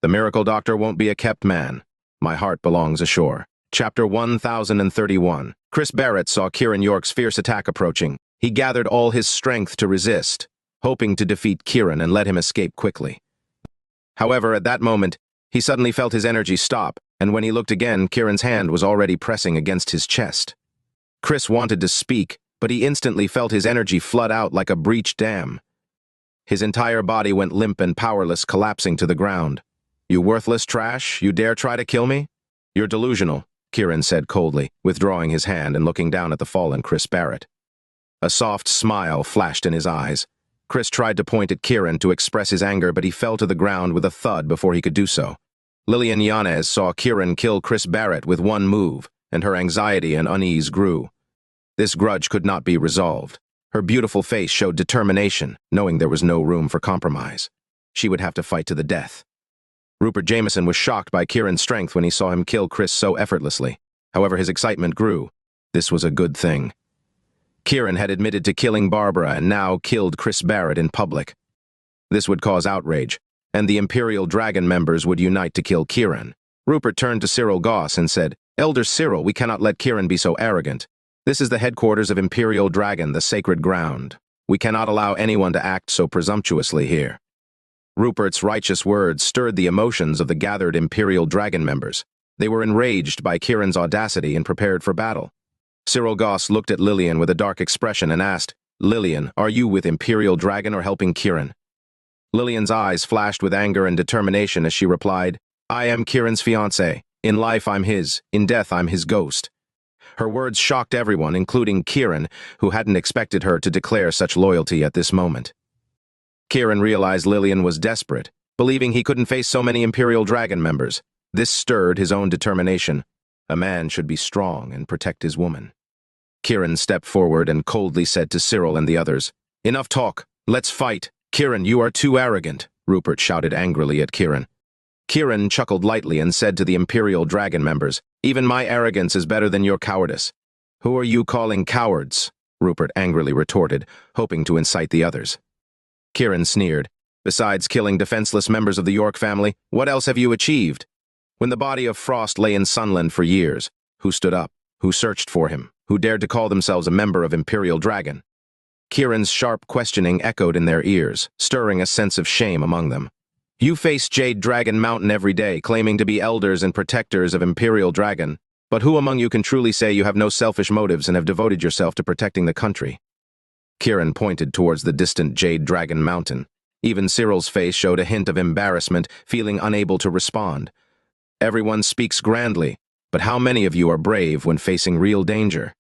The miracle doctor won't be a kept man. My heart belongs ashore. Chapter 1031. Chris Barrett saw Kiran York's fierce attack approaching. He gathered all his strength to resist, hoping to defeat Kiran and let him escape quickly. However, at that moment, he suddenly felt his energy stop, and when he looked again, Kiran's hand was already pressing against his chest. Chris wanted to speak, but he instantly felt his energy flood out like a breached dam. His entire body went limp and powerless, collapsing to the ground. "You worthless trash, you dare try to kill me?" "You're delusional," Kiran said coldly, withdrawing his hand and looking down at the fallen Chris Barrett. A soft smile flashed in his eyes. Chris tried to point at Kiran to express his anger, but he fell to the ground with a thud before he could do so. Lilian Yanes saw Kiran kill Chris Barrett with one move, and her anxiety and unease grew. This grudge could not be resolved. Her beautiful face showed determination, knowing there was no room for compromise. She would have to fight to the death. Rupert Jameson was shocked by Kiran's strength when he saw him kill Chris so effortlessly. However, his excitement grew. This was a good thing. Kiran had admitted to killing Barbara and now killed Chris Barrett in public. This would cause outrage, and the Imperial Dragon members would unite to kill Kiran. Rupert turned to Cyril Goss and said, "Elder Cyril, we cannot let Kiran be so arrogant. This is the headquarters of Imperial Dragon, the sacred ground. We cannot allow anyone to act so presumptuously here." Rupert's righteous words stirred the emotions of the gathered Imperial Dragon members. They were enraged by Kiran's audacity and prepared for battle. Cyril Goss looked at Lilian with a dark expression and asked, "Lilian, are you with Imperial Dragon or helping Kiran?" Lilian's eyes flashed with anger and determination as she replied, "I am Kiran's fiancée. In life I'm his, in death I'm his ghost." Her words shocked everyone, including Kiran, who hadn't expected her to declare such loyalty at this moment. Kiran realized Lilian was desperate, believing he couldn't face so many Imperial Dragon members. This stirred his own determination. A man should be strong and protect his woman. Kiran stepped forward and coldly said to Cyril and the others, "Enough talk. Let's fight." "Kiran, you are too arrogant," Rupert shouted angrily at Kiran. Kiran chuckled lightly and said to the Imperial Dragon members, "Even my arrogance is better than your cowardice." "Who are you calling cowards?" Rupert angrily retorted, hoping to incite the others. Kiran sneered. "Besides killing defenseless members of the York family, what else have you achieved? When the body of Frost lay in Sunland for years, who stood up? Who searched for him? Who dared to call themselves a member of Imperial Dragon?" Kiran's sharp questioning echoed in their ears, stirring a sense of shame among them. "You face Jade Dragon Mountain every day, claiming to be elders and protectors of Imperial Dragon, but who among you can truly say you have no selfish motives and have devoted yourself to protecting the country?" Kiran pointed towards the distant Jade Dragon Mountain. Even Cyril's face showed a hint of embarrassment, feeling unable to respond. "Everyone speaks grandly, but how many of you are brave when facing real danger?"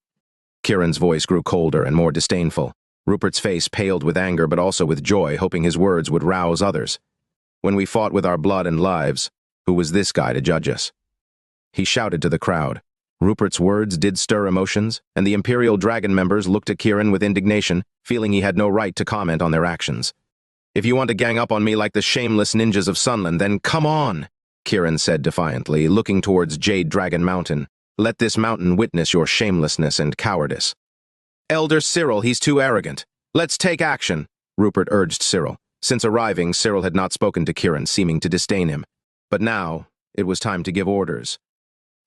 Kiran's voice grew colder and more disdainful. Rupert's face paled with anger but also with joy, hoping his words would rouse others. "When we fought with our blood and lives, who was this guy to judge us?" He shouted to the crowd. Rupert's words did stir emotions, and the Imperial Dragon members looked at Kiran with indignation, feeling he had no right to comment on their actions. "If you want to gang up on me like the shameless ninjas of Sunland, then come on," Kiran said defiantly, looking towards Jade Dragon Mountain. "Let this mountain witness your shamelessness and cowardice." "Elder Cyril, he's too arrogant. Let's take action," Rupert urged Cyril. Since arriving, Cyril had not spoken to Kiran, seeming to disdain him. But now, it was time to give orders.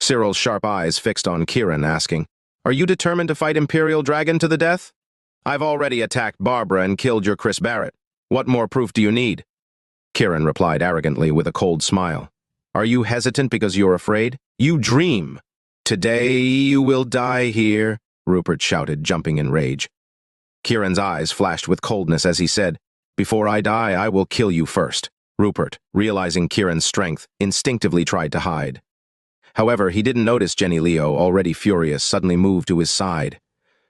Cyril's sharp eyes fixed on Kiran, asking, "Are you determined to fight Imperial Dragon to the death? I've already attacked Barbara and killed your Chris Barrett. What more proof do you need?" Kiran replied arrogantly with a cold smile. "Are you hesitant because you're afraid? You dream. Today you will die here," Rupert shouted, jumping in rage. Kiran's eyes flashed with coldness as he said, "Before I die, I will kill you first." Rupert, realizing Kiran's strength, instinctively tried to hide. However, he didn't notice Jenny Leo, already furious, suddenly moved to his side.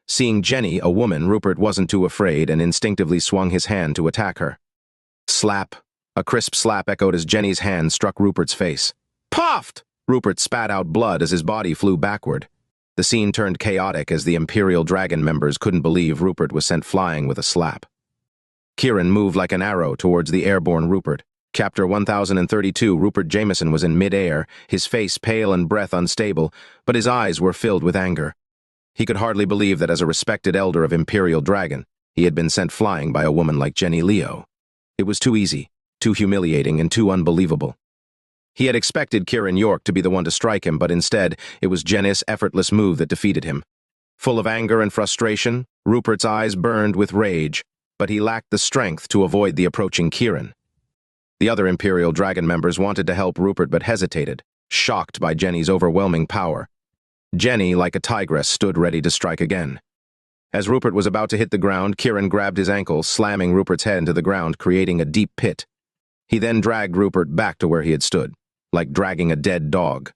Seeing Jenny, a woman, Rupert wasn't too afraid and instinctively swung his hand to attack her. Slap. A crisp slap echoed as Jenny's hand struck Rupert's face. Puffed! Rupert spat out blood as his body flew backward. The scene turned chaotic as the Imperial Dragon members couldn't believe Rupert was sent flying with a slap. Kiran moved like an arrow towards the airborne Rupert. Chapter 1032, Rupert Jameson was in mid-air, his face pale and breath unstable, but his eyes were filled with anger. He could hardly believe that as a respected elder of Imperial Dragon, he had been sent flying by a woman like Jenny Leo. It was too easy, too humiliating, and too unbelievable. He had expected Kiran York to be the one to strike him, but instead, it was Jenny's effortless move that defeated him. Full of anger and frustration, Rupert's eyes burned with rage, but he lacked the strength to avoid the approaching Kiran. The other Imperial Dragon members wanted to help Rupert but hesitated, shocked by Jenny's overwhelming power. Jenny, like a tigress, stood ready to strike again. As Rupert was about to hit the ground, Kiran grabbed his ankle, slamming Rupert's head into the ground, creating a deep pit. He then dragged Rupert back to where he had stood, like dragging a dead dog.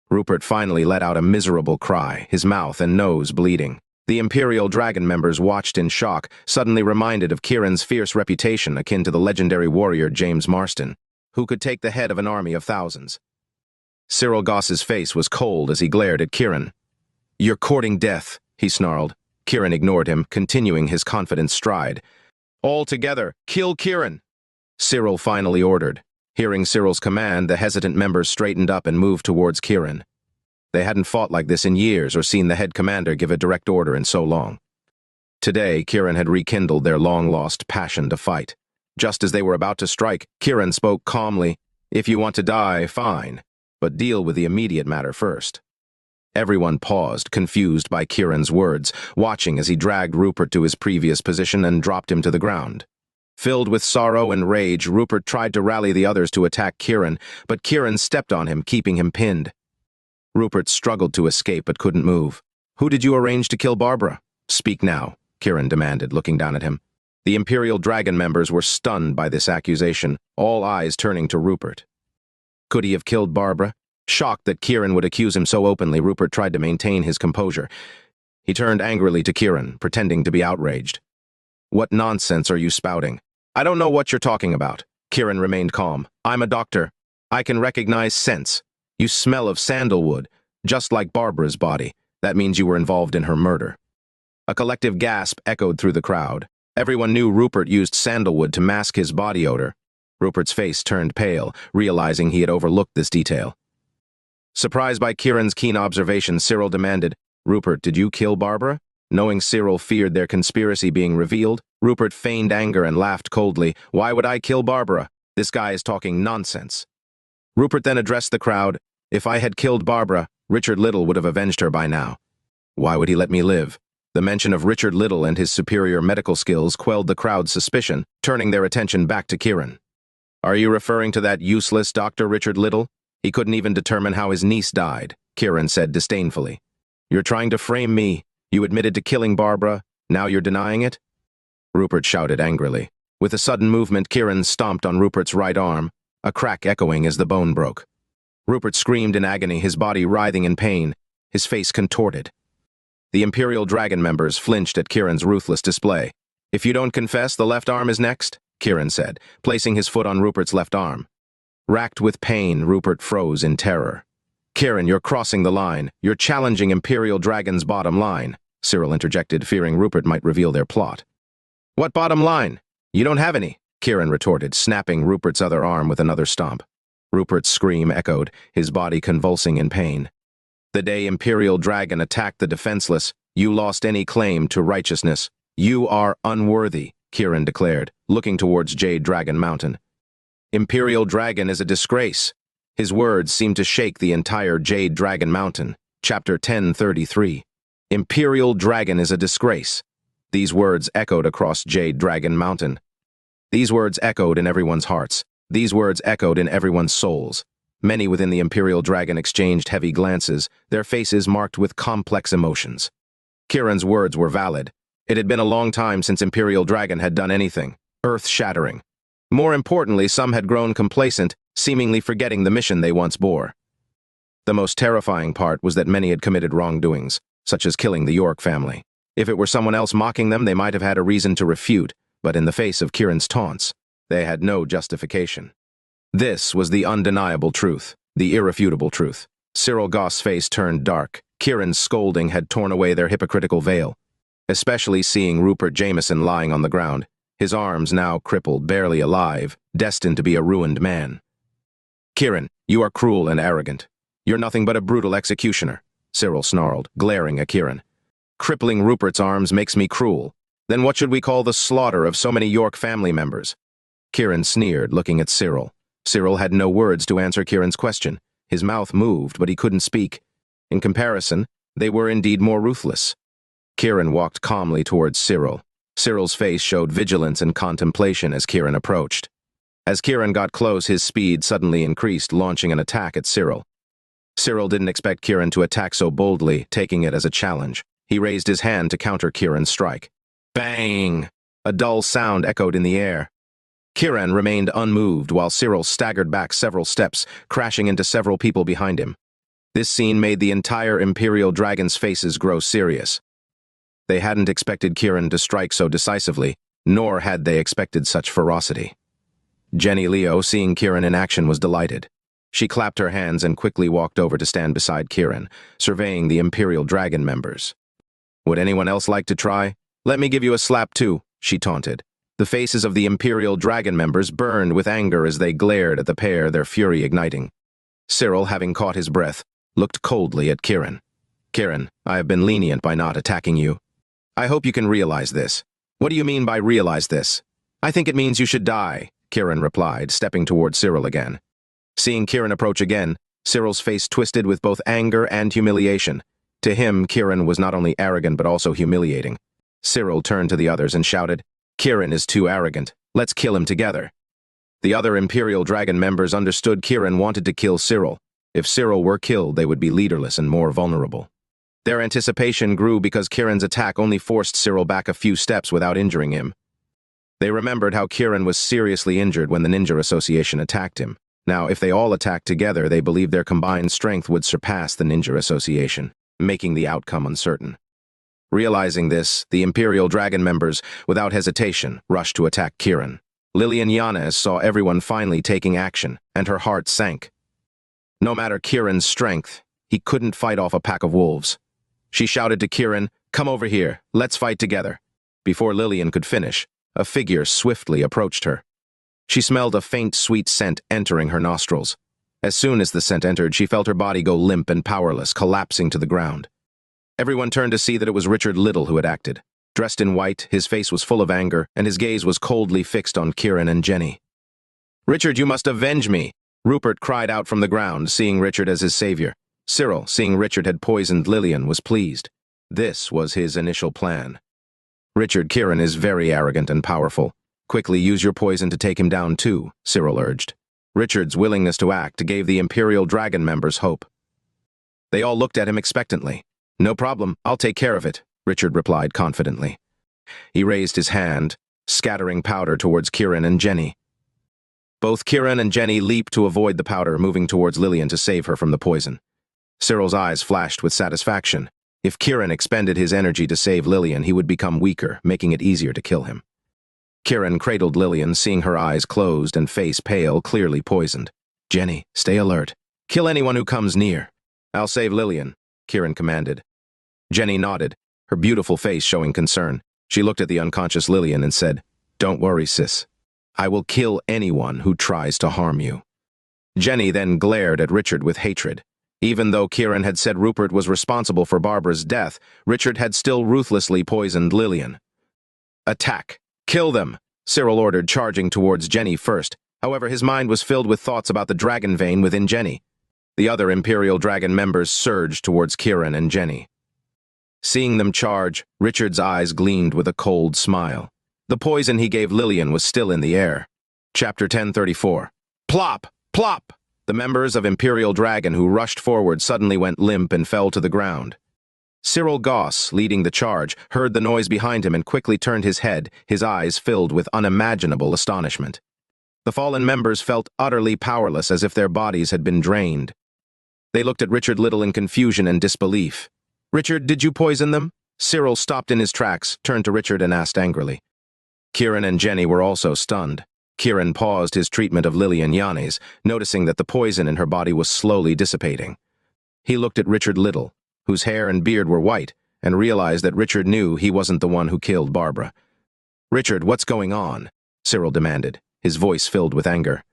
Rupert finally let out a miserable cry, his mouth and nose bleeding. The Imperial Dragon members watched in shock, suddenly reminded of Kiran's fierce reputation akin to the legendary warrior James Marston, who could take the head of an army of thousands. Cyril Goss's face was cold as he glared at Kiran. "You're courting death," he snarled. Kiran ignored him, continuing his confident stride. "All together, kill Kiran!" Cyril finally ordered. Hearing Cyril's command, the hesitant members straightened up and moved towards Kiran. They hadn't fought like this in years or seen the head commander give a direct order in so long. Today, Kiran had rekindled their long-lost passion to fight. Just as they were about to strike, Kiran spoke calmly, "If you want to die, fine, but deal with the immediate matter first." Everyone paused, confused by Kiran's words, watching as he dragged Rupert to his previous position and dropped him to the ground. Filled with sorrow and rage, Rupert tried to rally the others to attack Kiran, but Kiran stepped on him, keeping him pinned. Rupert struggled to escape but couldn't move. "Who did you arrange to kill Barbara? Speak now," Kiran demanded, looking down at him. The Imperial Dragon members were stunned by this accusation, all eyes turning to Rupert. Could he have killed Barbara? Shocked that Kiran would accuse him so openly, Rupert tried to maintain his composure. He turned angrily to Kiran, pretending to be outraged. "What nonsense are you spouting? I don't know what you're talking about." Kiran remained calm. "I'm a doctor. I can recognize scents. You smell of sandalwood, just like Barbara's body. That means you were involved in her murder." A collective gasp echoed through the crowd. Everyone knew Rupert used sandalwood to mask his body odor. Rupert's face turned pale, realizing he had overlooked this detail. Surprised by Kiran's keen observation, Cyril demanded, "Rupert, did you kill Barbara?" Knowing Cyril feared their conspiracy being revealed, Rupert feigned anger and laughed coldly. "Why would I kill Barbara? This guy is talking nonsense." Rupert then addressed the crowd. "If I had killed Barbara, Richard Liddle would have avenged her by now. Why would he let me live?" The mention of Richard Liddle and his superior medical skills quelled the crowd's suspicion, turning their attention back to Kiran. "Are you referring to that useless Dr. Richard Liddle? He couldn't even determine how his niece died," Kiran said disdainfully. "You're trying to frame me. You admitted to killing Barbara. Now you're denying it?" Rupert shouted angrily. With a sudden movement, Kiran stomped on Rupert's right arm, a crack echoing as the bone broke. Rupert screamed in agony, his body writhing in pain, his face contorted. The Imperial Dragon members flinched at Kiran's ruthless display. "If you don't confess, the left arm is next," Kiran said, placing his foot on Rupert's left arm. Racked with pain, Rupert froze in terror. "Kiran, you're crossing the line. You're challenging Imperial Dragon's bottom line," Cyril interjected, fearing Rupert might reveal their plot. "What bottom line? You don't have any," Kiran retorted, snapping Rupert's other arm with another stomp. Rupert's scream echoed, his body convulsing in pain. "The day Imperial Dragon attacked the defenseless, you lost any claim to righteousness. You are unworthy," Kiran declared, looking towards Jade Dragon Mountain. "Imperial Dragon is a disgrace." His words seemed to shake the entire Jade Dragon Mountain. Chapter 1033. Imperial Dragon is a disgrace. These words echoed across Jade Dragon Mountain. These words echoed in everyone's hearts. These words echoed in everyone's souls. Many within the Imperial Dragon exchanged heavy glances, their faces marked with complex emotions. Kiran's words were valid. It had been a long time since Imperial Dragon had done anything earth-shattering. More importantly, some had grown complacent, seemingly forgetting the mission they once bore. The most terrifying part was that many had committed wrongdoings, such as killing the York family. If it were someone else mocking them, they might have had a reason to refute, but in the face of Kiran's taunts, they had no justification. This was the undeniable truth, the irrefutable truth. Cyril Goss' face turned dark. Kiran's scolding had torn away their hypocritical veil. Especially seeing Rupert Jameson lying on the ground, his arms now crippled, barely alive, destined to be a ruined man. "Kiran, you are cruel and arrogant. You're nothing but a brutal executioner," Cyril snarled, glaring at Kiran. "Crippling Rupert's arms makes me cruel. Then what should we call the slaughter of so many York family members?" Kiran sneered, looking at Cyril. Cyril had no words to answer Kiran's question. His mouth moved, but he couldn't speak. In comparison, they were indeed more ruthless. Kiran walked calmly towards Cyril. Cyril's face showed vigilance and contemplation as Kiran approached. As Kiran got close, his speed suddenly increased, launching an attack at Cyril. Cyril didn't expect Kiran to attack so boldly, taking it as a challenge. He raised his hand to counter Kiran's strike. Bang! A dull sound echoed in the air. Kiran remained unmoved while Cyril staggered back several steps, crashing into several people behind him. This scene made the entire Imperial Dragon's faces grow serious. They hadn't expected Kiran to strike so decisively, nor had they expected such ferocity. Jenny Leo, seeing Kiran in action, was delighted. She clapped her hands and quickly walked over to stand beside Kiran, surveying the Imperial Dragon members. Would anyone else like to try? Let me give you a slap too, she taunted. The faces of the Imperial Dragon members burned with anger as they glared at the pair, their fury igniting. Cyril, having caught his breath, looked coldly at Kiran. Kiran, I have been lenient by not attacking you. I hope you can realize this. What do you mean by realize this? I think it means you should die, Kiran replied, stepping toward Cyril again. Seeing Kiran approach again, Cyril's face twisted with both anger and humiliation. To him, Kiran was not only arrogant but also humiliating. Cyril turned to the others and shouted, Kiran is too arrogant. Let's kill him together. The other Imperial Dragon members understood Kiran wanted to kill Cyril. If Cyril were killed, they would be leaderless and more vulnerable. Their anticipation grew because Kiran's attack only forced Cyril back a few steps without injuring him. They remembered how Kiran was seriously injured when the Ninja Association attacked him. Now, if they all attacked together, they believed their combined strength would surpass the Ninja Association, making the outcome uncertain. Realizing this, the Imperial Dragon members, without hesitation, rushed to attack Kiran. Lilian Yanes saw everyone finally taking action, and her heart sank. No matter Kiran's strength, he couldn't fight off a pack of wolves. She shouted to Kiran, "Come over here, let's fight together." Before Lilian could finish, a figure swiftly approached her. She smelled a faint, sweet scent entering her nostrils. As soon as the scent entered, she felt her body go limp and powerless, collapsing to the ground. Everyone turned to see that it was Richard Liddle who had acted. Dressed in white, his face was full of anger, and his gaze was coldly fixed on Kiran and Jenny. "Richard, you must avenge me!" Rupert cried out from the ground, seeing Richard as his savior. Cyril, seeing Richard had poisoned Lilian, was pleased. This was his initial plan. "Richard, Kiran is very arrogant and powerful. Quickly use your poison to take him down too," Cyril urged. Richard's willingness to act gave the Imperial Dragon members hope. They all looked at him expectantly. "No problem, I'll take care of it," Richard replied confidently. He raised his hand, scattering powder towards Kiran and Jenny. Both Kiran and Jenny leaped to avoid the powder, moving towards Lilian to save her from the poison. Cyril's eyes flashed with satisfaction. If Kiran expended his energy to save Lilian, he would become weaker, making it easier to kill him. Kiran cradled Lilian, seeing her eyes closed and face pale, clearly poisoned. "Jenny, stay alert. Kill anyone who comes near." "I'll save Lilian," Kiran commanded. Jenny nodded, her beautiful face showing concern. She looked at the unconscious Lilian and said, "Don't worry, sis. I will kill anyone who tries to harm you." Jenny then glared at Richard with hatred. Even though Kiran had said Rupert was responsible for Barbara's death, Richard had still ruthlessly poisoned Lilian. "Attack! Kill them!" Cyril ordered, charging towards Jenny first. However, his mind was filled with thoughts about the dragon vein within Jenny. The other Imperial Dragon members surged towards Kiran and Jenny. Seeing them charge, Richard's eyes gleamed with a cold smile. The poison he gave Lilian was still in the air. Chapter 1034. Plop! Plop! The members of Imperial Dragon who rushed forward suddenly went limp and fell to the ground. Cyril Goss, leading the charge, heard the noise behind him and quickly turned his head, his eyes filled with unimaginable astonishment. The fallen members felt utterly powerless, as if their bodies had been drained. They looked at Richard Liddle in confusion and disbelief. "Richard, did you poison them?" Cyril stopped in his tracks, turned to Richard and asked angrily. Kiran and Jenny were also stunned. Kiran paused his treatment of Lilian Yanes, noticing that the poison in her body was slowly dissipating. He looked at Richard Liddle, whose hair and beard were white, and realized that Richard knew he wasn't the one who killed Barbara. "Richard, what's going on?" Cyril demanded, his voice filled with anger.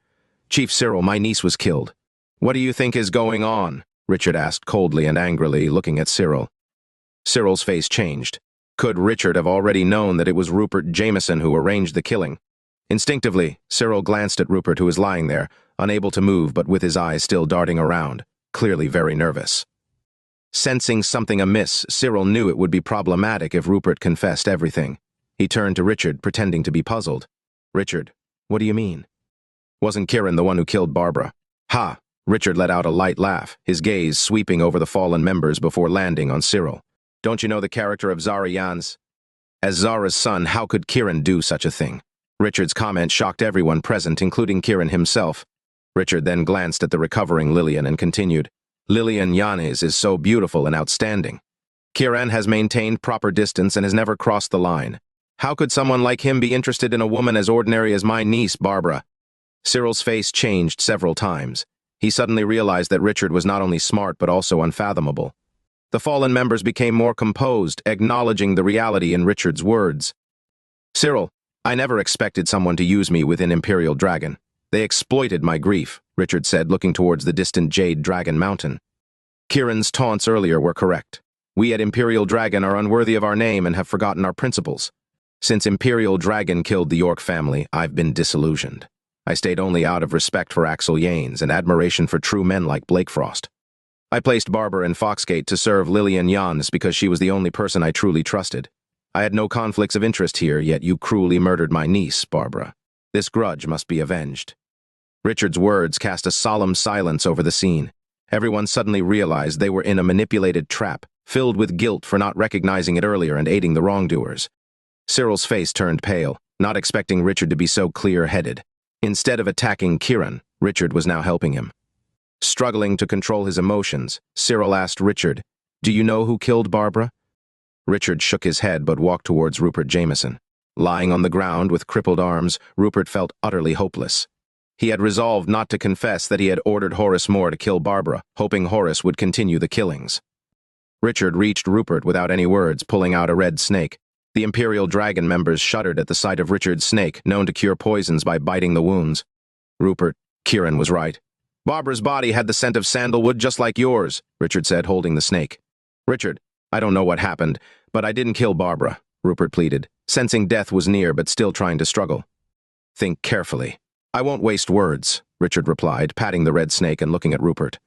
"Chief Cyril, my niece was killed." "What do you think is going on?" Richard asked coldly and angrily, looking at Cyril. Cyril's face changed. Could Richard have already known that it was Rupert Jameson who arranged the killing? Instinctively, Cyril glanced at Rupert, who was lying there, unable to move but with his eyes still darting around, clearly very nervous. Sensing something amiss, Cyril knew it would be problematic if Rupert confessed everything. He turned to Richard, pretending to be puzzled. "Richard, what do you mean? Wasn't Kiran the one who killed Barbara?" "Ha!" Richard let out a light laugh, his gaze sweeping over the fallen members before landing on Cyril. "Don't you know the character of Lilian Yanes? As Zara's son, how could Kiran do such a thing?" Richard's comment shocked everyone present, including Kiran himself. Richard then glanced at the recovering Lilian and continued, "Lilian Yanes is so beautiful and outstanding. Kiran has maintained proper distance and has never crossed the line. How could someone like him be interested in a woman as ordinary as my niece, Barbara?" Cyril's face changed several times. He suddenly realized that Richard was not only smart but also unfathomable. The fallen members became more composed, acknowledging the reality in Richard's words. "Cyril, I never expected someone to use me within Imperial Dragon. They exploited my grief," Richard said, looking towards the distant Jade Dragon Mountain. "Kiran's taunts earlier were correct. We at Imperial Dragon are unworthy of our name and have forgotten our principles. Since Imperial Dragon killed the York family, I've been disillusioned. I stayed only out of respect for Lilian Yanes and admiration for true men like Blake Frost. I placed Barbara in Foxgate to serve Lilian Yanes because she was the only person I truly trusted. I had no conflicts of interest here, yet you cruelly murdered my niece, Barbara. This grudge must be avenged." Richard's words cast a solemn silence over the scene. Everyone suddenly realized they were in a manipulated trap, filled with guilt for not recognizing it earlier and aiding the wrongdoers. Cyril's face turned pale, not expecting Richard to be so clear-headed. Instead of attacking Kiran, Richard was now helping him. Struggling to control his emotions, Cyril asked Richard, "Do you know who killed Barbara?" Richard shook his head but walked towards Rupert Jameson. Lying on the ground with crippled arms, Rupert felt utterly hopeless. He had resolved not to confess that he had ordered Horace Moore to kill Barbara, hoping Horace would continue the killings. Richard reached Rupert without any words, pulling out a red snake. The Imperial Dragon members shuddered at the sight of Richard's snake, known to cure poisons by biting the wounds. "Rupert, Kiran was right. Barbara's body had the scent of sandalwood just like yours," Richard said, holding the snake. "Richard, I don't know what happened, but I didn't kill Barbara," Rupert pleaded, sensing death was near but still trying to struggle. "Think carefully." "I won't waste words," Richard replied, patting the red snake and looking at Rupert.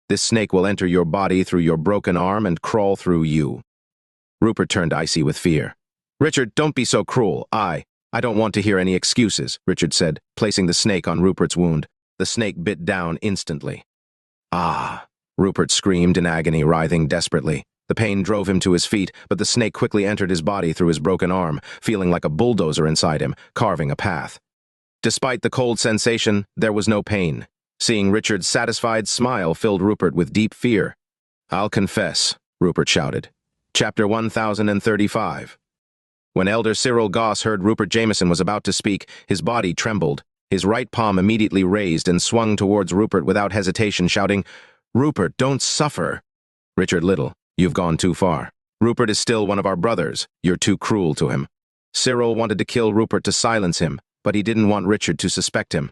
"This snake will enter your body through your broken arm and crawl through you." Rupert turned icy with fear. "Richard, don't be so cruel. I don't want to hear any excuses," Richard said, placing the snake on Rupert's wound. The snake bit down instantly. "Ah!" Rupert screamed in agony, writhing desperately. The pain drove him to his feet, but the snake quickly entered his body through his broken arm, feeling like a bulldozer inside him, carving a path. Despite the cold sensation, there was no pain. Seeing Richard's satisfied smile filled Rupert with deep fear. "I'll confess," Rupert shouted. Chapter 1035. When Elder Cyril Goss heard Rupert Jameson was about to speak, his body trembled. His right palm immediately raised and swung towards Rupert without hesitation, shouting, "Rupert, don't suffer." "Richard Liddle, you've gone too far. Rupert is still one of our brothers. You're too cruel to him." Cyril wanted to kill Rupert to silence him, but he didn't want Richard to suspect him.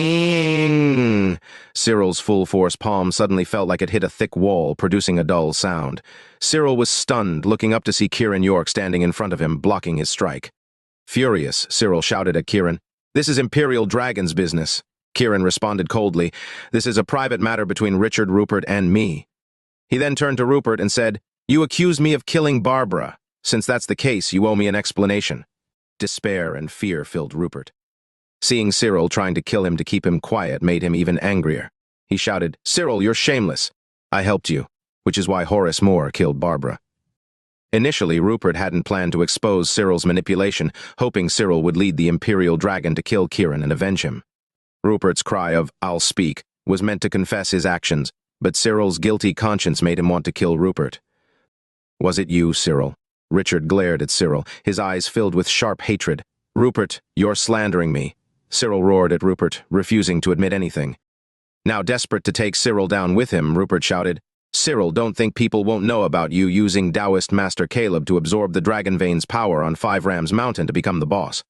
Bang! Cyril's full-force palm suddenly felt like it hit a thick wall, producing a dull sound. Cyril was stunned, looking up to see Kiran York standing in front of him, blocking his strike. Furious, Cyril shouted at Kiran, "This is Imperial Dragon's business." Kiran responded coldly, "This is a private matter between Richard, Rupert, and me." He then turned to Rupert and said, "You accuse me of killing Barbara. Since that's the case, you owe me an explanation." Despair and fear filled Rupert. Seeing Cyril trying to kill him to keep him quiet made him even angrier. He shouted, "Cyril, you're shameless. I helped you, which is why Horace Moore killed Barbara." Initially, Rupert hadn't planned to expose Cyril's manipulation, hoping Cyril would lead the Imperial Dragon to kill Kiran and avenge him. Rupert's cry of, "I'll speak," was meant to confess his actions, but Cyril's guilty conscience made him want to kill Rupert. "Was it you, Cyril?" Richard glared at Cyril, his eyes filled with sharp hatred. "Rupert, you're slandering me." Cyril roared at Rupert, refusing to admit anything. Now desperate to take Cyril down with him, Rupert shouted, "Cyril, don't think people won't know about you using Taoist Master Caleb to absorb the Dragon Vein's power on Five Rams Mountain to become the boss."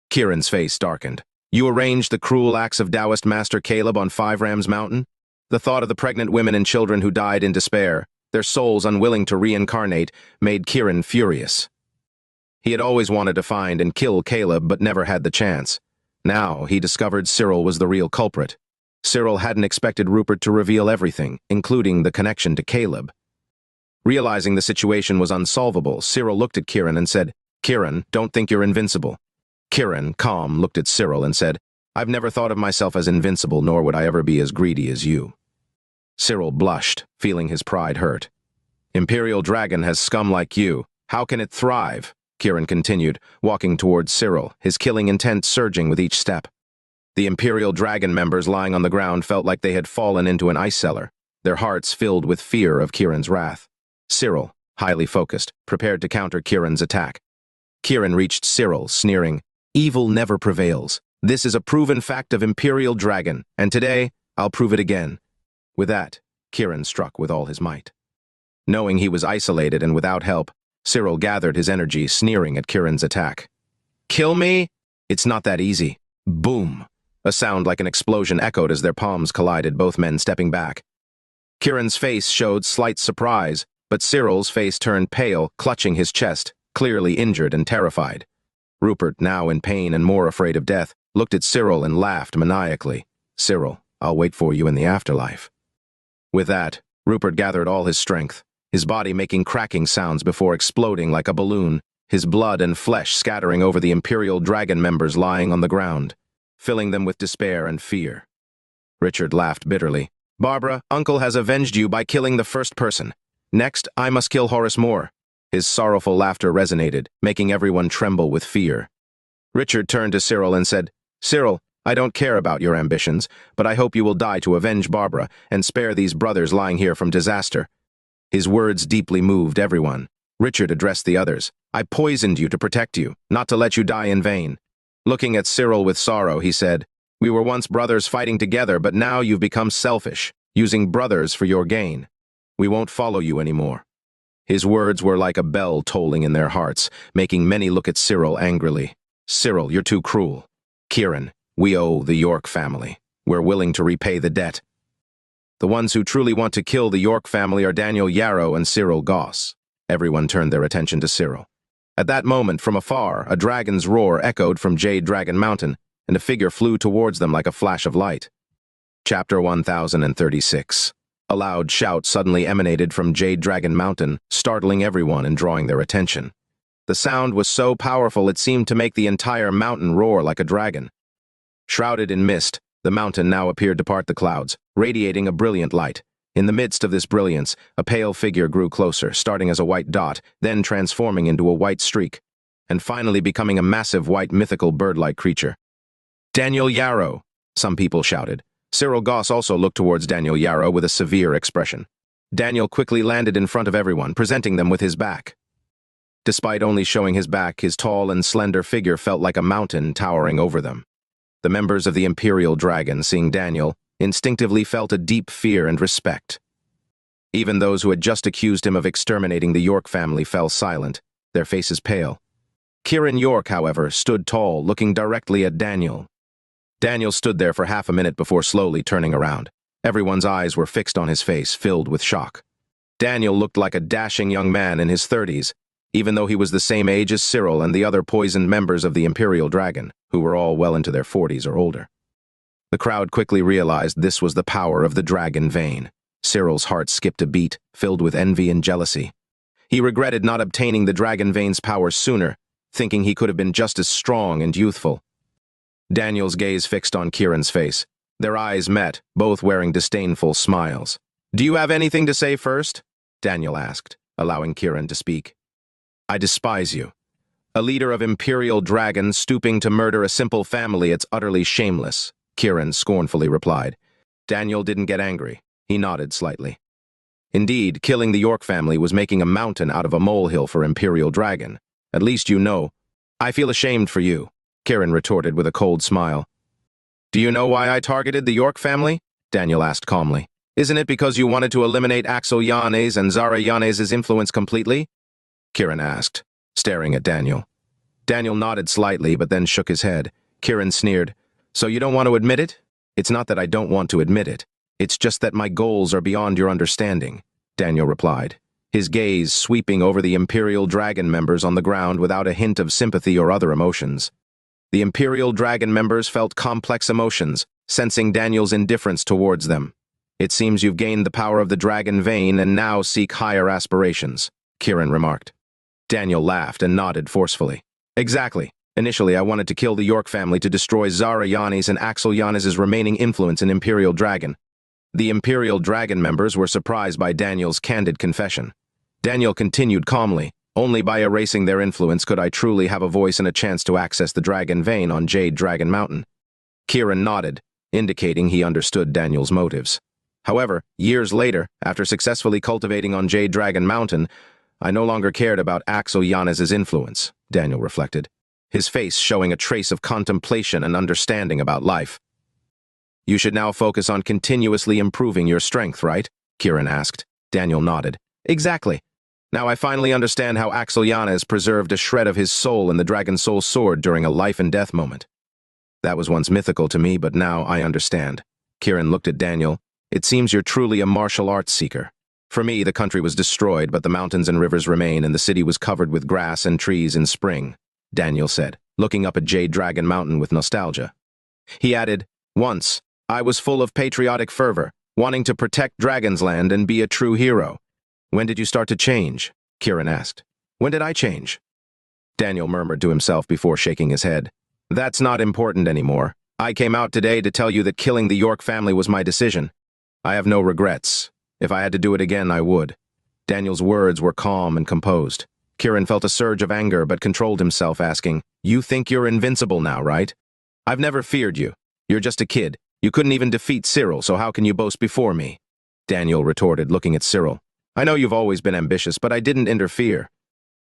Kiran's face darkened. "You arranged the cruel acts of Taoist Master Caleb on Five Rams Mountain?" The thought of the pregnant women and children who died in despair, their souls unwilling to reincarnate, made Kiran furious. He had always wanted to find and kill Caleb, but never had the chance. Now, he discovered Cyril was the real culprit. Cyril hadn't expected Rupert to reveal everything, including the connection to Caleb. Realizing the situation was unsolvable, Cyril looked at Kiran and said, "Kiran, don't think you're invincible." Kiran, calm, looked at Cyril and said, "I've never thought of myself as invincible, nor would I ever be as greedy as you." Cyril blushed, feeling his pride hurt. "Imperial Dragon has scum like you. How can it thrive?" Kiran continued, walking towards Cyril, his killing intent surging with each step. The Imperial Dragon members lying on the ground felt like they had fallen into an ice cellar, their hearts filled with fear of Kiran's wrath. Cyril, highly focused, prepared to counter Kiran's attack. Kiran reached Cyril, sneering, "Evil never prevails. This is a proven fact of Imperial Dragon, and today, I'll prove it again." With that, Kiran struck with all his might. Knowing he was isolated and without help, Cyril gathered his energy, sneering at Kiran's attack. "Kill me? It's not that easy." Boom! A sound like an explosion echoed as their palms collided, both men stepping back. Kiran's face showed slight surprise, but Cyril's face turned pale, clutching his chest, clearly injured and terrified. Rupert, now in pain and more afraid of death, looked at Cyril and laughed maniacally. "Cyril, I'll wait for you in the afterlife." With that, Rupert gathered all his strength, his body making cracking sounds before exploding like a balloon, his blood and flesh scattering over the Imperial Dragon members lying on the ground, filling them with despair and fear. Richard laughed bitterly. "Barbara, Uncle has avenged you by killing the first person. Next, I must kill Horace Moore." His sorrowful laughter resonated, making everyone tremble with fear. Richard turned to Cyril and said, "Cyril, I don't care about your ambitions, but I hope you will die to avenge Barbara and spare these brothers lying here from disaster." His words deeply moved everyone. Richard addressed the others. "I poisoned you to protect you, not to let you die in vain." Looking at Cyril with sorrow, he said, "We were once brothers fighting together, but now you've become selfish, using brothers for your gain. We won't follow you anymore." His words were like a bell tolling in their hearts, making many look at Cyril angrily. "Cyril, you're too cruel." "Kiran, we owe the York family. We're willing to repay the debt." The ones who truly want to kill the York family are Daniel Yarrow and Cyril Goss. Everyone turned their attention to Cyril. At that moment, from afar, a dragon's roar echoed from Jade Dragon Mountain, and a figure flew towards them like a flash of light. Chapter 1036. A loud shout suddenly emanated from Jade Dragon Mountain, startling everyone and drawing their attention. The sound was so powerful it seemed to make the entire mountain roar like a dragon. Shrouded in mist, the mountain now appeared to part the clouds, radiating a brilliant light. In the midst of this brilliance, a pale figure grew closer, starting as a white dot, then transforming into a white streak, and finally becoming a massive white mythical bird-like creature. "Daniel Yarrow!" some people shouted. Cyril Goss also looked towards Daniel Yarrow with a severe expression. Daniel quickly landed in front of everyone, presenting them with his back. Despite only showing his back, his tall and slender figure felt like a mountain towering over them. The members of the Imperial Dragon, seeing Daniel, instinctively felt a deep fear and respect. Even those who had just accused him of exterminating the York family fell silent, their faces pale. Kiran York, however, stood tall, looking directly at Daniel. Daniel stood there for half a minute before slowly turning around. Everyone's eyes were fixed on his face, filled with shock. Daniel looked like a dashing young man in his 30s, even though he was the same age as Cyril and the other poisoned members of the Imperial Dragon, who were all well into their 40s or older. The crowd quickly realized this was the power of the dragon vein. Cyril's heart skipped a beat, filled with envy and jealousy. He regretted not obtaining the dragon vein's power sooner, thinking he could have been just as strong and youthful. Daniel's gaze fixed on Kiran's face. Their eyes met, both wearing disdainful smiles. "Do you have anything to say first?" Daniel asked, allowing Kiran to speak. "I despise you. A leader of Imperial Dragon stooping to murder a simple family, it's utterly shameless," Kiran scornfully replied. Daniel didn't get angry. He nodded slightly. Indeed, killing the York family was making a mountain out of a molehill for Imperial Dragon. At least you know. "I feel ashamed for you," Kiran retorted with a cold smile. "Do you know why I targeted the York family?" Daniel asked calmly. "Isn't it because you wanted to eliminate Axel Yanes and Zara Yanes' influence completely?" Kiran asked, staring at Daniel. Daniel nodded slightly, but then shook his head. Kiran sneered, "So you don't want to admit it?" "It's not that I don't want to admit it. It's just that my goals are beyond your understanding," Daniel replied, his gaze sweeping over the Imperial Dragon members on the ground without a hint of sympathy or other emotions. The Imperial Dragon members felt complex emotions, sensing Daniel's indifference towards them. "It seems you've gained the power of the dragon vein and now seek higher aspirations," Kiran remarked. Daniel laughed and nodded forcefully. "Exactly. Initially, I wanted to kill the York family to destroy Zara Yanes and Axel Yanes' remaining influence in Imperial Dragon." The Imperial Dragon members were surprised by Daniel's candid confession. Daniel continued calmly, "Only by erasing their influence could I truly have a voice and a chance to access the dragon vein on Jade Dragon Mountain." Kiran nodded, indicating he understood Daniel's motives. "However, years later, after successfully cultivating on Jade Dragon Mountain, I no longer cared about Axel Yanes' influence," Daniel reflected, his face showing a trace of contemplation and understanding about life. "You should now focus on continuously improving your strength, right?" Kiran asked. Daniel nodded. "Exactly. Now I finally understand how Axel Yanes preserved a shred of his soul in the Dragon Soul Sword during a life-and-death moment. That was once mythical to me, but now I understand." Kiran looked at Daniel. "It seems you're truly a martial arts seeker. For me, the country was destroyed, but the mountains and rivers remain, and the city was covered with grass and trees in spring," Daniel said, looking up at Jade Dragon Mountain with nostalgia. He added, "Once, I was full of patriotic fervor, wanting to protect Dragon's Land and be a true hero." "When did you start to change?" Kiran asked. "When did I change?" Daniel murmured to himself before shaking his head. "That's not important anymore. I came out today to tell you that killing the York family was my decision. I have no regrets. If I had to do it again, I would." Daniel's words were calm and composed. Kiran felt a surge of anger but controlled himself, asking, "You think you're invincible now, right? I've never feared you. You're just a kid. You couldn't even defeat Cyril, so how can you boast before me?" Daniel retorted, looking at Cyril. "I know you've always been ambitious, but I didn't interfere.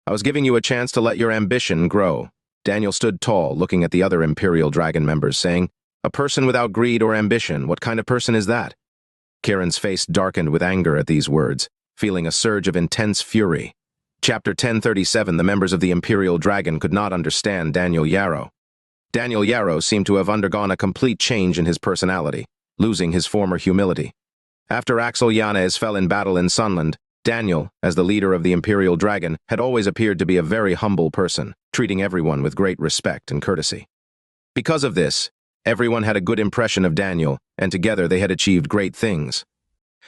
I was giving you a chance to let your ambition grow." Daniel stood tall, looking at the other Imperial Dragon members, saying, "A person without greed or ambition, what kind of person is that?" Kiran's face darkened with anger at these words, feeling a surge of intense fury. Chapter 1037. The members of the Imperial Dragon could not understand Daniel Yarrow. Daniel Yarrow seemed to have undergone a complete change in his personality, losing his former humility. After Axel Yanes fell in battle in Sunland, Daniel, as the leader of the Imperial Dragon, had always appeared to be a very humble person, treating everyone with great respect and courtesy. Because of this, everyone had a good impression of Daniel, and together they had achieved great things.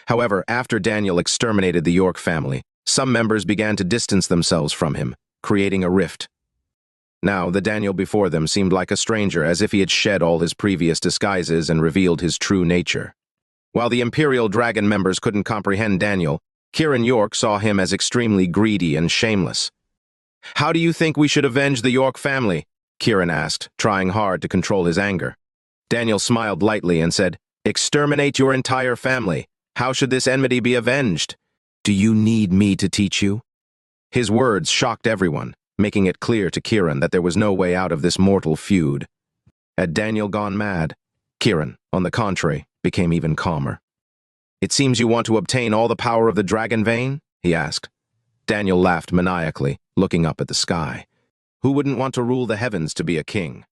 However, after Daniel exterminated the York family, some members began to distance themselves from him, creating a rift. Now, the Daniel before them seemed like a stranger, as if he had shed all his previous disguises and revealed his true nature. While the Imperial Dragon members couldn't comprehend Daniel, Kiran York saw him as extremely greedy and shameless. "How do you think we should avenge the York family?" Kiran asked, trying hard to control his anger. Daniel smiled lightly and said, "Exterminate your entire family. How should this enmity be avenged? Do you need me to teach you?" His words shocked everyone, making it clear to Kiran that there was no way out of this mortal feud. Had Daniel gone mad? Kiran, on the contrary, became even calmer. "It seems you want to obtain all the power of the dragon vein?" he asked. Daniel laughed maniacally, looking up at the sky. Who wouldn't want to rule the heavens to be a king?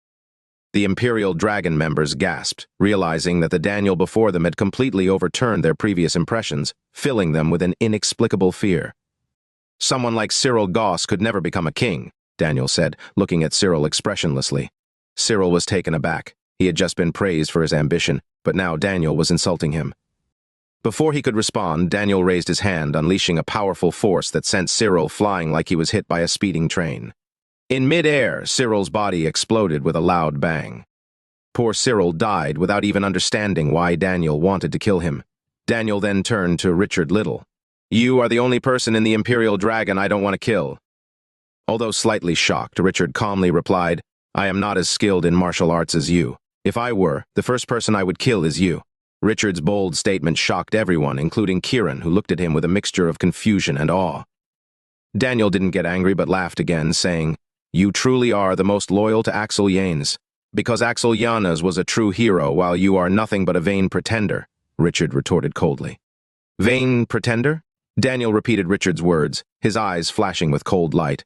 The Imperial Dragon members gasped, realizing that the Daniel before them had completely overturned their previous impressions, filling them with an inexplicable fear. "Someone like Cyril Goss could never become a king," Daniel said, looking at Cyril expressionlessly. Cyril was taken aback. He had just been praised for his ambition, but now Daniel was insulting him. Before he could respond, Daniel raised his hand, unleashing a powerful force that sent Cyril flying like he was hit by a speeding train. In mid-air, Cyril's body exploded with a loud bang. Poor Cyril died without even understanding why Daniel wanted to kill him. Daniel then turned to Richard Liddle. "You are the only person in the Imperial Dragon I don't want to kill." Although slightly shocked, Richard calmly replied, "I am not as skilled in martial arts as you. If I were, the first person I would kill is you." Richard's bold statement shocked everyone, including Kiran, who looked at him with a mixture of confusion and awe. Daniel didn't get angry but laughed again, saying, "You truly are the most loyal to Axel Yanes, because Axel Yanes was a true hero while you are nothing but a vain pretender," Richard retorted coldly. "Vain pretender?" Daniel repeated Richard's words, his eyes flashing with cold light.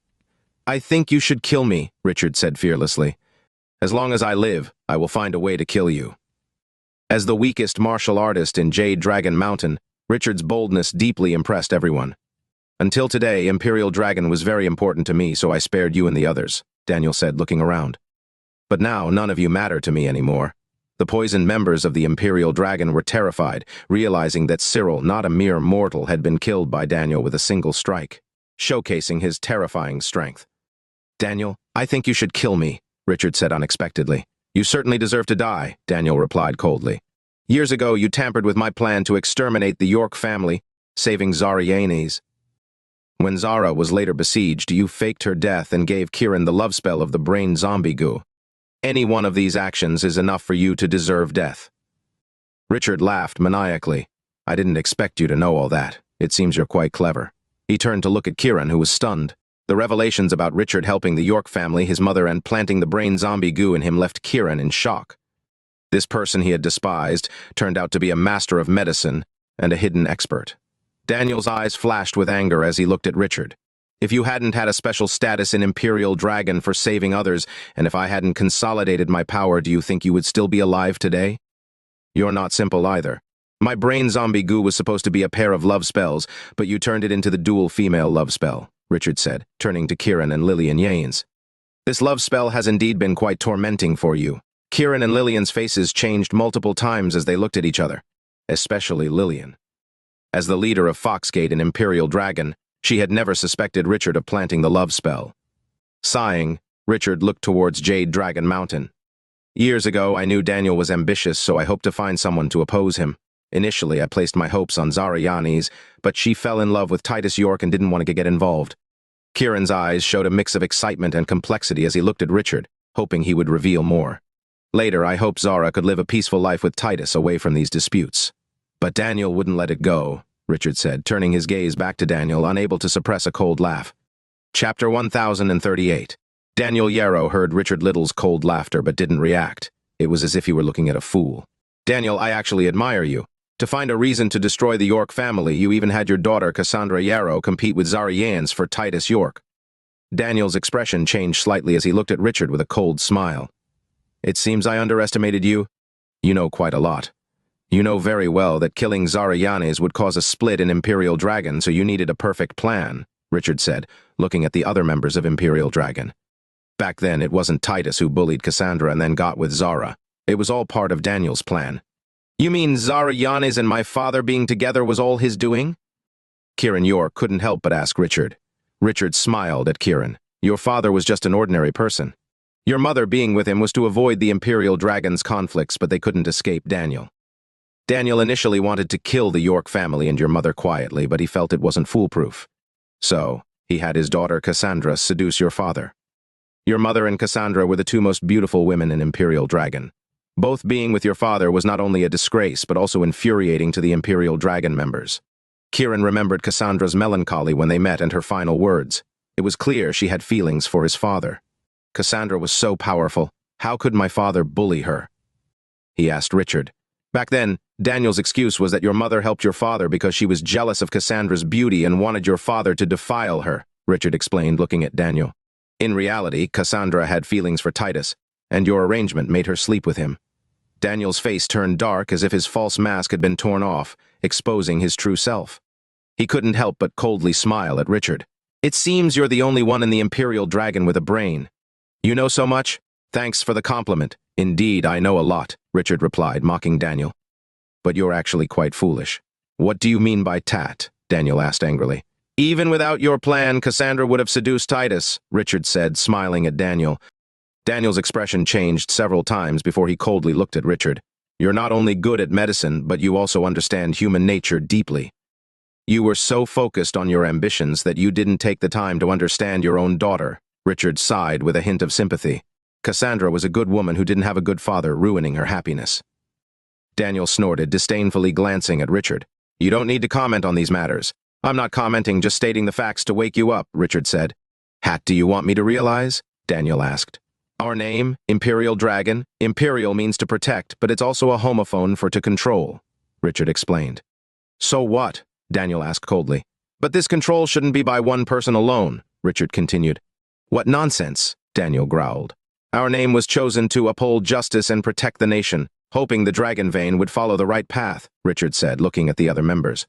"I think you should kill me," Richard said fearlessly. "As long as I live, I will find a way to kill you." As the weakest martial artist in Jade Dragon Mountain, Richard's boldness deeply impressed everyone. "Until today, Imperial Dragon was very important to me, so I spared you and the others," Daniel said, looking around. But now none of you matter to me anymore. The poisoned members of the Imperial Dragon were terrified, realizing that Cyril, not a mere mortal, had been killed by Daniel with a single strike, showcasing his terrifying strength. "Daniel, I think you should kill me," Richard said unexpectedly. "You certainly deserve to die," Daniel replied coldly. "Years ago, you tampered with my plan to exterminate the York family, saving Lilian Yanes. When Zara was later besieged, you faked her death and gave Kiran the love spell of the brain zombie goo. Any one of these actions is enough for you to deserve death." Richard laughed maniacally. "I didn't expect you to know all that. It seems you're quite clever." He turned to look at Kiran, who was stunned. The revelations about Richard helping the York family, his mother, and planting the brain zombie goo in him left Kiran in shock. This person he had despised turned out to be a master of medicine and a hidden expert. Daniel's eyes flashed with anger as he looked at Richard. "If you hadn't had a special status in Imperial Dragon for saving others, and if I hadn't consolidated my power, do you think you would still be alive today? You're not simple either. My brain zombie goo was supposed to be a pair of love spells, but you turned it into the dual female love spell," Richard said, turning to Kiran and Lilian Yanes. "This love spell has indeed been quite tormenting for you." Kiran and Lilian's faces changed multiple times as they looked at each other, especially Lilian. As the leader of Foxgate and Imperial Dragon, she had never suspected Richard of planting the love spell. Sighing, Richard looked towards Jade Dragon Mountain. "Years ago, I knew Daniel was ambitious, so I hoped to find someone to oppose him. Initially, I placed my hopes on Lilian Yanes, but she fell in love with Titus York and didn't want to get involved." Kiran's eyes showed a mix of excitement and complexity as he looked at Richard, hoping he would reveal more. "Later, I hoped Zara could live a peaceful life with Titus away from these disputes. But Daniel wouldn't let it go," Richard said, turning his gaze back to Daniel, unable to suppress a cold laugh. Chapter 1038. Daniel Yarrow heard Richard Liddle's cold laughter but didn't react. It was as if he were looking at a fool. "Daniel, I actually admire you. To find a reason to destroy the York family, you even had your daughter Cassandra Yarrow compete with Lilian Yanes for Titus York." Daniel's expression changed slightly as he looked at Richard with a cold smile. "It seems I underestimated you. You know quite a lot. You know very well that killing Lilian Yanes would cause a split in Imperial Dragon, so you needed a perfect plan," Richard said, looking at the other members of Imperial Dragon. "Back then, it wasn't Titus who bullied Cassandra and then got with Zara. It was all part of Daniel's plan." "You mean Lilian Yanes and my father being together was all his doing?" Kiran York couldn't help but ask Richard. Richard smiled at Kiran. "Your father was just an ordinary person. Your mother being with him was to avoid the Imperial Dragon's conflicts, but they couldn't escape Daniel. Daniel initially wanted to kill the York family and your mother quietly, but he felt it wasn't foolproof. So, he had his daughter Cassandra seduce your father. Your mother and Cassandra were the two most beautiful women in Imperial Dragon. Both being with your father was not only a disgrace, but also infuriating to the Imperial Dragon members." Kiran remembered Cassandra's melancholy when they met and her final words. It was clear she had feelings for his father. "Cassandra was so powerful. How could my father bully her?" he asked Richard. "Back then, Daniel's excuse was that your mother helped your father because she was jealous of Cassandra's beauty and wanted your father to defile her," Richard explained, looking at Daniel. "In reality, Cassandra had feelings for Titus, and your arrangement made her sleep with him." Daniel's face turned dark as if his false mask had been torn off, exposing his true self. He couldn't help but coldly smile at Richard. "It seems you're the only one in the Imperial Dragon with a brain. You know so much? Thanks for the compliment. Indeed, I know a lot," Richard replied, mocking Daniel. "But you're actually quite foolish." "What do you mean by tat?" Daniel asked angrily. "Even without your plan, Cassandra would have seduced Titus," Richard said, smiling at Daniel. Daniel's expression changed several times before he coldly looked at Richard. "You're not only good at medicine, but you also understand human nature deeply. You were so focused on your ambitions that you didn't take the time to understand your own daughter." Richard sighed with a hint of sympathy. "Cassandra was a good woman who didn't have a good father, ruining her happiness." Daniel snorted, disdainfully glancing at Richard. "You don't need to comment on these matters." "I'm not commenting, just stating the facts to wake you up," Richard said. "Hat do you want me to realize?" Daniel asked. "Our name, Imperial Dragon. Imperial means to protect, but it's also a homophone for to control," Richard explained. "So what?" Daniel asked coldly. "But this control shouldn't be by one person alone," Richard continued. "What nonsense," Daniel growled. "Our name was chosen to uphold justice and protect the nation, hoping the dragon vein would follow the right path," Richard said, looking at the other members.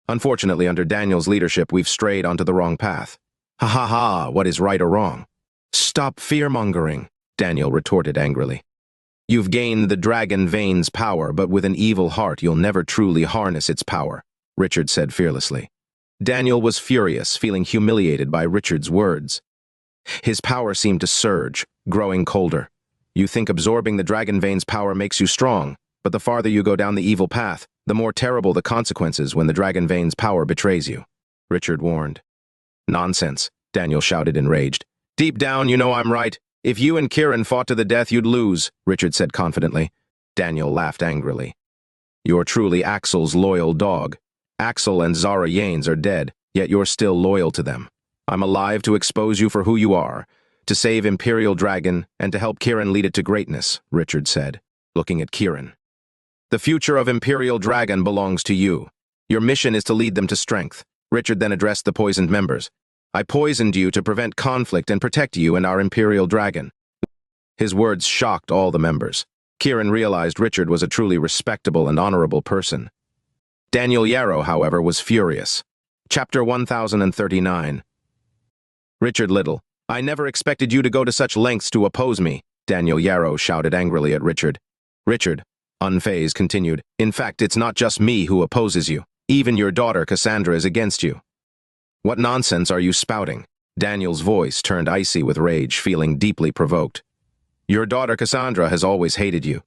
"Unfortunately, under Daniel's leadership, we've strayed onto the wrong path." "Ha ha ha, what is right or wrong?" "Stop fear-mongering," Daniel retorted angrily. You've gained the dragon vein's power, but with an evil heart you'll never truly harness its power, Richard said fearlessly. Daniel was furious, feeling humiliated by Richard's words. His power seemed to surge, growing colder. You think absorbing the dragon vein's power makes you strong, but the farther you go down the evil path, the more terrible the consequences when the dragon vein's power betrays you, Richard warned. Nonsense, Daniel shouted enraged. Deep down, you know I'm right. If you and Kiran fought to the death, you'd lose, Richard said confidently. Daniel laughed angrily. You're truly Axel's loyal dog. Axel and Zara Yanes are dead, yet you're still loyal to them. I'm alive to expose you for who you are, to save Imperial Dragon, and to help Kiran lead it to greatness, Richard said, looking at Kiran. The future of Imperial Dragon belongs to you. Your mission is to lead them to strength. Richard then addressed the poisoned members. I poisoned you to prevent conflict and protect you and our Imperial Dragon. His words shocked all the members. Kiran realized Richard was a truly respectable and honorable person. Daniel Yarrow, however, was furious. Chapter 1039. Richard Liddle, I never expected you to go to such lengths to oppose me, Daniel Yarrow shouted angrily at Richard. Richard, unfazed, continued, in fact, it's not just me who opposes you. Even your daughter, Cassandra, is against you. What nonsense are you spouting? Daniel's voice turned icy with rage, feeling deeply provoked. Your daughter, Cassandra, has always hated you.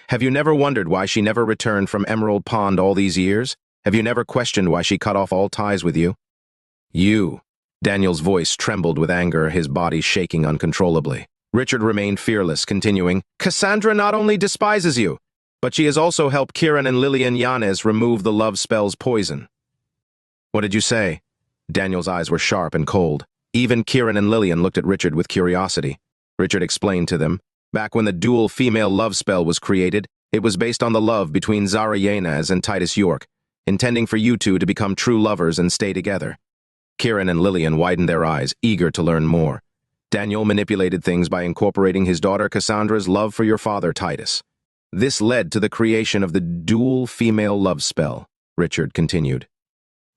Have you never wondered why she never returned from Emerald Pond all these years? Have you never questioned why she cut off all ties with you? You. Daniel's voice trembled with anger, his body shaking uncontrollably. Richard remained fearless, continuing, Cassandra not only despises you, but she has also helped Kiran and Lilian Yanes remove the love spell's poison. What did you say? Daniel's eyes were sharp and cold. Even Kiran and Lilian looked at Richard with curiosity. Richard explained to them, back when the dual female love spell was created, it was based on the love between Zara Yanes and Titus York, intending for you two to become true lovers and stay together. Kiran and Lilian widened their eyes, eager to learn more. Daniel manipulated things by incorporating his daughter Cassandra's love for your father, Titus. This led to the creation of the dual female love spell, Richard continued.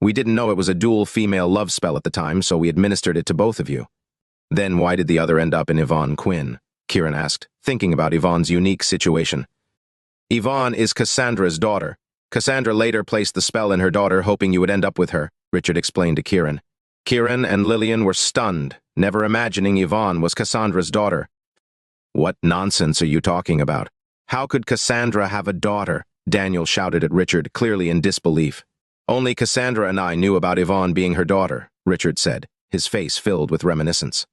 We didn't know it was a dual female love spell at the time, so we administered it to both of you. Then why did the other end up in Yvonne Quinn? Kiran asked, thinking about Yvonne's unique situation. Yvonne is Cassandra's daughter. Cassandra later placed the spell in her daughter, hoping you would end up with her, Richard explained to Kiran. Kiran and Lilian were stunned, never imagining Yvonne was Cassandra's daughter. What nonsense are you talking about? How could Cassandra have a daughter? Daniel shouted at Richard, clearly in disbelief. Only Cassandra and I knew about Yvonne being her daughter, Richard said, his face filled with reminiscence.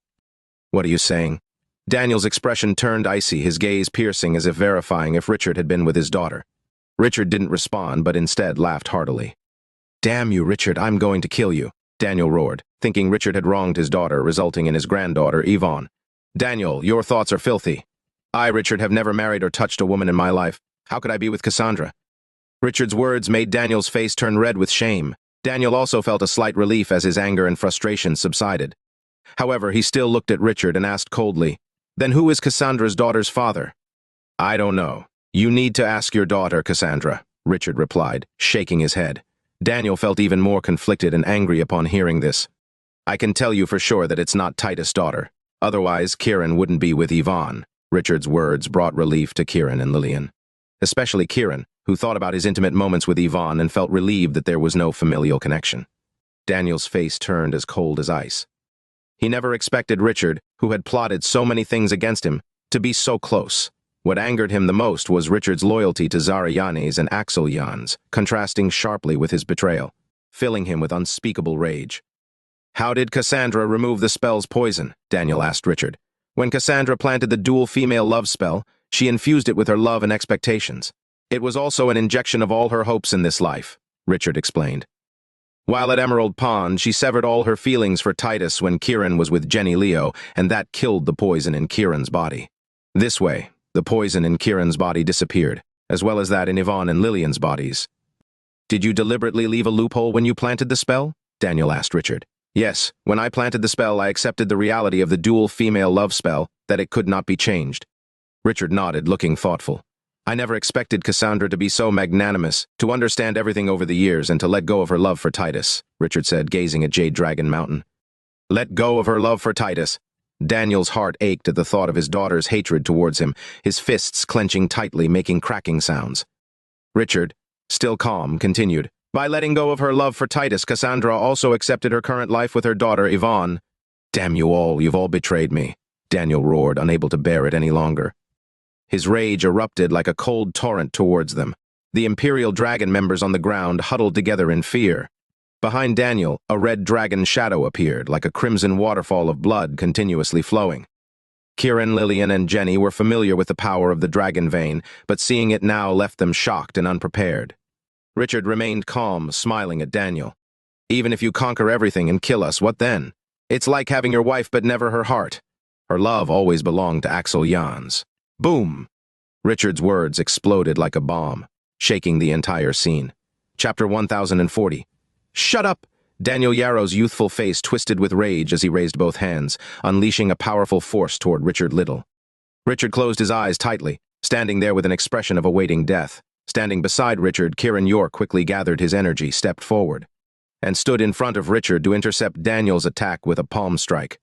What are you saying? Daniel's expression turned icy, his gaze piercing as if verifying if Richard had been with his daughter. Richard didn't respond, but instead laughed heartily. Damn you, Richard, I'm going to kill you, Daniel roared, thinking Richard had wronged his daughter, resulting in his granddaughter, Yvonne. Daniel, your thoughts are filthy. I, Richard, have never married or touched a woman in my life. How could I be with Cassandra? Richard's words made Daniel's face turn red with shame. Daniel also felt a slight relief as his anger and frustration subsided. However, he still looked at Richard and asked coldly, Then who is Cassandra's daughter's father? I don't know. You need to ask your daughter, Cassandra, Richard replied, shaking his head. Daniel felt even more conflicted and angry upon hearing this. I can tell you for sure that it's not Titus' daughter. Otherwise, Kiran wouldn't be with Yvonne. Richard's words brought relief to Kiran and Lilian. Especially Kiran, who thought about his intimate moments with Yvonne and felt relieved that there was no familial connection. Daniel's face turned as cold as ice. He never expected Richard, who had plotted so many things against him, to be so close. What angered him the most was Richard's loyalty to Zara Yanes and Axel Yanes, contrasting sharply with his betrayal, filling him with unspeakable rage. How did Cassandra remove the spell's poison? Daniel asked Richard. When Cassandra planted the dual female love spell, she infused it with her love and expectations. It was also an injection of all her hopes in this life, Richard explained. While at Emerald Pond, she severed all her feelings for Titus when Kiran was with Jenny Leo, and that killed the poison in Kiran's body. This way, the poison in Kiran's body disappeared, as well as that in Yvonne and Lilian's bodies. Did you deliberately leave a loophole when you planted the spell? Daniel asked Richard. Yes, when I planted the spell, I accepted the reality of the dual female love spell, that it could not be changed. Richard nodded, looking thoughtful. I never expected Cassandra to be so magnanimous, to understand everything over the years and to let go of her love for Titus, Richard said, gazing at Jade Dragon Mountain. Let go of her love for Titus. Daniel's heart ached at the thought of his daughter's hatred towards him, his fists clenching tightly, making cracking sounds. Richard, still calm, continued, "By letting go of her love for Titus, Cassandra also accepted her current life with her daughter, Yvonne." "Damn you all, you've all betrayed me," Daniel roared, unable to bear it any longer. His rage erupted like a cold torrent towards them. The Imperial Dragon members on the ground huddled together in fear. Behind Daniel, a red dragon shadow appeared, like a crimson waterfall of blood continuously flowing. Kiran, Lilian, and Jenny were familiar with the power of the dragon vein, but seeing it now left them shocked and unprepared. Richard remained calm, smiling at Daniel. "Even if you conquer everything and kill us, what then? It's like having your wife but never her heart. Her love always belonged to Axel Jans." Boom! Richard's words exploded like a bomb, shaking the entire scene. Chapter 1040. "Shut up!" Daniel Yarrow's youthful face twisted with rage as he raised both hands, unleashing a powerful force toward Richard Liddle. Richard closed his eyes tightly, standing there with an expression of awaiting death. Standing beside Richard, Kiran York quickly gathered his energy, stepped forward, and stood in front of Richard to intercept Daniel's attack with a palm strike.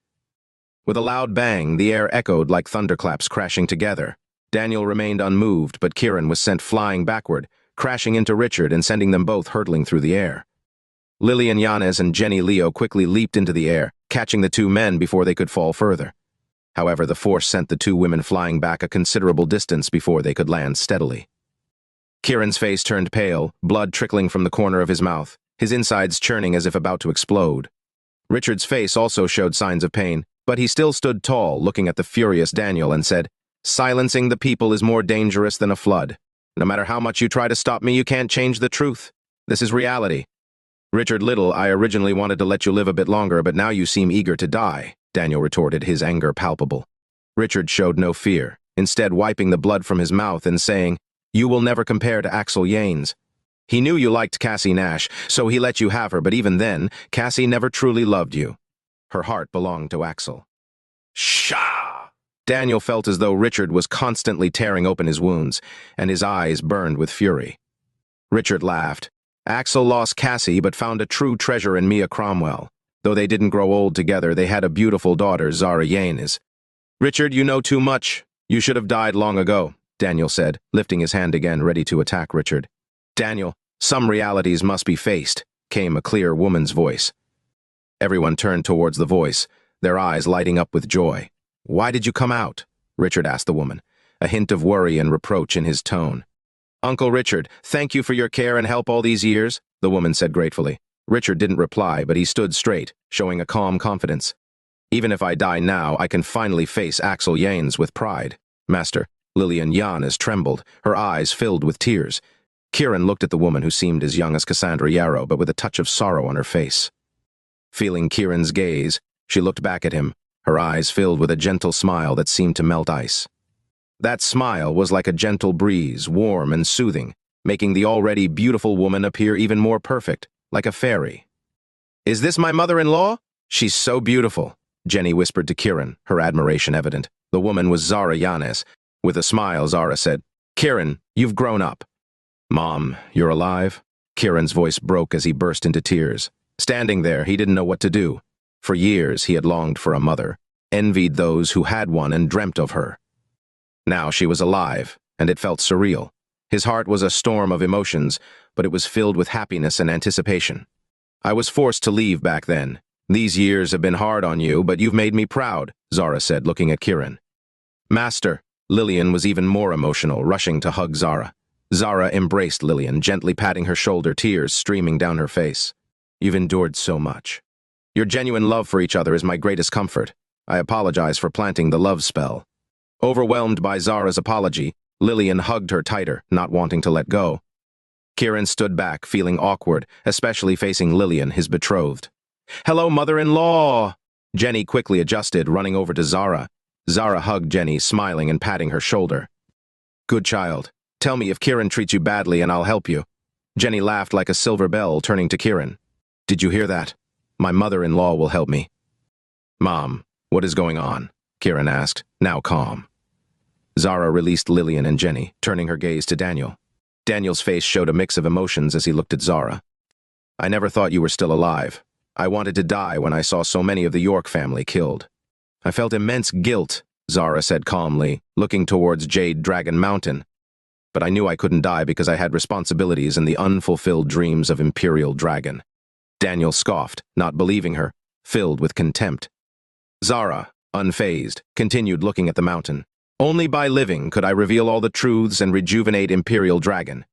With a loud bang, the air echoed like thunderclaps crashing together. Daniel remained unmoved, but Kiran was sent flying backward, crashing into Richard and sending them both hurtling through the air. Lilian Yanes and Jenny Leo quickly leaped into the air, catching the two men before they could fall further. However, the force sent the two women flying back a considerable distance before they could land steadily. Kiran's face turned pale, blood trickling from the corner of his mouth, his insides churning as if about to explode. Richard's face also showed signs of pain, but he still stood tall, looking at the furious Daniel, and said, "Silencing the people is more dangerous than a flood. No matter how much you try to stop me, you can't change the truth. This is reality." "Richard Liddle, I originally wanted to let you live a bit longer, but now you seem eager to die," Daniel retorted, his anger palpable. Richard showed no fear, instead wiping the blood from his mouth and saying, "You will never compare to Axel Yanes. He knew you liked Cassie Nash, so he let you have her, but even then, Cassie never truly loved you. Her heart belonged to Axel." Shah! Daniel felt as though Richard was constantly tearing open his wounds, and his eyes burned with fury. Richard laughed. "Axel lost Cassie but found a true treasure in Mia Cromwell. Though they didn't grow old together, they had a beautiful daughter, Zara Yanes." "Richard, you know too much. You should have died long ago," Daniel said, lifting his hand again, ready to attack Richard. "Daniel, some realities must be faced," came a clear woman's voice. Everyone turned towards the voice, their eyes lighting up with joy. "Why did you come out?" Richard asked the woman, a hint of worry and reproach in his tone. "Uncle Richard, thank you for your care and help all these years," the woman said gratefully. Richard didn't reply, but he stood straight, showing a calm confidence. "Even if I die now, I can finally face Axel Yanes with pride." "Master," Lilian Yanes trembled, her eyes filled with tears. Kiran looked at the woman who seemed as young as Cassandra Yarrow, but with a touch of sorrow on her face. Feeling Kiran's gaze, she looked back at him, her eyes filled with a gentle smile that seemed to melt ice. That smile was like a gentle breeze, warm and soothing, making the already beautiful woman appear even more perfect, like a fairy. "Is this my mother-in-law? She's so beautiful," Jenny whispered to Kiran, her admiration evident. The woman was Zara Yanes. With a smile, Zara said, "Kiran, you've grown up." "Mom, you're alive?" Kiran's voice broke as he burst into tears. Standing there, he didn't know what to do. For years, he had longed for a mother, envied those who had one and dreamt of her. Now she was alive, and it felt surreal. His heart was a storm of emotions, but it was filled with happiness and anticipation. "I was forced to leave back then. These years have been hard on you, but you've made me proud," Zara said, looking at Kiran. "Master," Lilian was even more emotional, rushing to hug Zara. Zara embraced Lilian, gently patting her shoulder, tears streaming down her face. "You've endured so much. Your genuine love for each other is my greatest comfort. I apologize for planting the love spell." Overwhelmed by Zara's apology, Lilian hugged her tighter, not wanting to let go. Kiran stood back, feeling awkward, especially facing Lilian, his betrothed. "Hello, mother-in-law!" Jenny quickly adjusted, running over to Zara. Zara hugged Jenny, smiling and patting her shoulder. "Good child. Tell me if Kiran treats you badly and I'll help you." Jenny laughed like a silver bell, turning to Kiran. "Did you hear that? My mother-in-law will help me." "Mom, what is going on?" Kiran asked, now calm. Zara released Lilian and Jenny, turning her gaze to Daniel. Daniel's face showed a mix of emotions as he looked at Zara. "I never thought you were still alive. I wanted to die when I saw so many of the York family killed." I felt immense guilt, Zara said calmly, looking towards Jade Dragon Mountain. But I knew I couldn't die because I had responsibilities and the unfulfilled dreams of Imperial Dragon. Daniel scoffed, not believing her, filled with contempt. Zara, unfazed, continued looking at the mountain. Only by living could I reveal all the truths and rejuvenate Imperial Dragon.